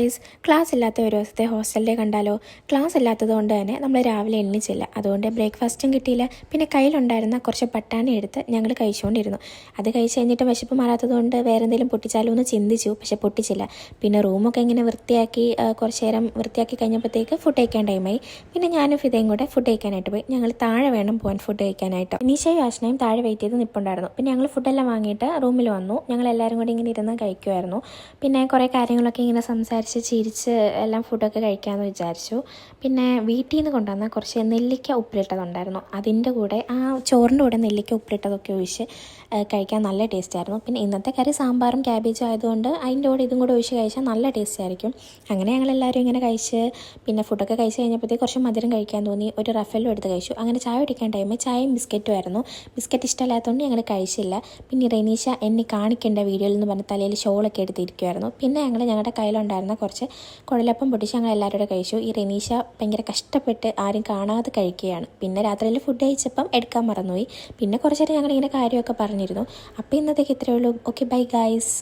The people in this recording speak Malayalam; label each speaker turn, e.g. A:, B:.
A: ഗൈസ്, ക്ലാസ് ഇല്ലാത്ത ഒരു ദിവസത്തെ ഹോസ്റ്റലിലെ കണ്ടാലോ? ക്ലാസ് ഇല്ലാത്തത് കൊണ്ട് തന്നെ നമ്മൾ രാവിലെ എണ്ണിച്ചില്ല. അതുകൊണ്ട് ബ്രേക്ക്ഫാസ്റ്റും കിട്ടിയില്ല. പിന്നെ കയ്യിലുണ്ടായിരുന്ന കുറച്ച് പട്ടാണി എടുത്ത് ഞങ്ങൾ കഴിച്ചുകൊണ്ടിരുന്നു. അത് കഴിച്ച് കഴിഞ്ഞിട്ട് വിശപ്പ് മാറാത്തത് കൊണ്ട് വേറെ എന്തെങ്കിലും പൊട്ടിച്ചാലോ എന്ന് ചിന്തിച്ചു. പക്ഷെ പൊട്ടിച്ചില്ല. പിന്നെ റൂമൊക്കെ ഇങ്ങനെ വൃത്തിയാക്കി കുറച്ച് നേരം വൃത്തിയാക്കി കഴിഞ്ഞപ്പോഴത്തേക്ക് ഫുഡ് കഴിക്കാൻ ടൈമായി. പിന്നെ ഞാനും ഫിദയും കൂടെ ഫുഡ് കഴിക്കാനായിട്ട് പോയി. ഞങ്ങൾ താഴെ വേണം പോകാൻ ഫുഡ് കഴിക്കാനായിട്ട്. നിശയും ആശ്നയും താഴെ വെയിറ്റ് ചെയ്ത് നിൽപ്പുണ്ടായിരുന്നു. പിന്നെ ഞങ്ങൾ ഫുഡെല്ലാം വാങ്ങിയിട്ട് റൂമിൽ വന്നു. ഞങ്ങൾ എല്ലാവരും കൂടി ഇങ്ങനെ ഇരുന്ന് കഴിക്കുമായിരുന്നു. പിന്നെ കുറേ കാര്യങ്ങളൊക്കെ ഇങ്ങനെ സംസാരിച്ച് ചിരിച്ച് എല്ലാം ഫുഡൊക്കെ കഴിക്കാമെന്ന് വിചാരിച്ചു. പിന്നെ വീട്ടിൽ നിന്ന് കൊണ്ടുവന്ന കുറച്ച് നെല്ലിക്ക ഉപ്പിലിട്ടതുണ്ടായിരുന്നു. അതിൻ്റെ കൂടെ ആ ചോറിൻ്റെ കൂടെ നെല്ലിക്ക ഉപ്പിലിട്ടതൊക്കെ ഒഴിച്ച് കഴിക്കാൻ നല്ല ടേസ്റ്റായിരുന്നു. പിന്നെ ഇന്നത്തെ കറി സാമ്പാറും ക്യാബേജും ആയതുകൊണ്ട് അതിൻ്റെ കൂടെ ഇതും കൂടെ ഒഴിച്ച് കഴിച്ചാൽ നല്ല ടേസ്റ്റ് ആയിരിക്കും. അങ്ങനെ ഞങ്ങളെല്ലാവരും ഇങ്ങനെ കഴിച്ച് പിന്നെ ഫുഡൊക്കെ കഴിച്ച് കഴിഞ്ഞപ്പോഴത്തേക്ക് കുറച്ച് മധുരം കഴിക്കാൻ തോന്നി. ഒരു റഫലും എടുത്ത് കഴിച്ചു. അങ്ങനെ ചായ കുടിക്കാൻ ടൈമിൽ ചായയും ബിസ്ക്കറ്റും ആയിരുന്നു. ബിസ്ക്കറ്റ് ഇഷ്ടമില്ലാത്തതുകൊണ്ട് ഞങ്ങൾ കഴിച്ചില്ല. പിന്നെ റെനീഷ എന്നെ കാണിക്കേണ്ട വീഡിയോയിൽ നിന്ന് പറഞ്ഞ് തലയിൽ ഷോളൊക്കെ എടുത്തിരിക്കുമായിരുന്നു. പിന്നെ ഞങ്ങളുടെ കയ്യിലുണ്ടായിരുന്ന കുറച്ച് കുഴലപ്പം പൊട്ടിച്ച് ഞങ്ങൾ എല്ലാവരും കൂടെ കഴിച്ചു. ഈ റെനീഷ ഭയങ്കര കഷ്ടപ്പെട്ട് ആരും കാണാതെ കഴിക്കുകയാണ്. പിന്നെ രാത്രിയിൽ ഫുഡ് കഴിച്ചപ്പം എടുക്കാൻ മറന്നുപോയി. പിന്നെ കുറച്ച് നേരം ഞങ്ങളിങ്ങനെ കാര്യമൊക്കെ പറഞ്ഞിരുന്നു. അപ്പോൾ ഇന്നത്തേക്ക് ഇത്രയേ ഉള്ളൂ. Okay, bye guys.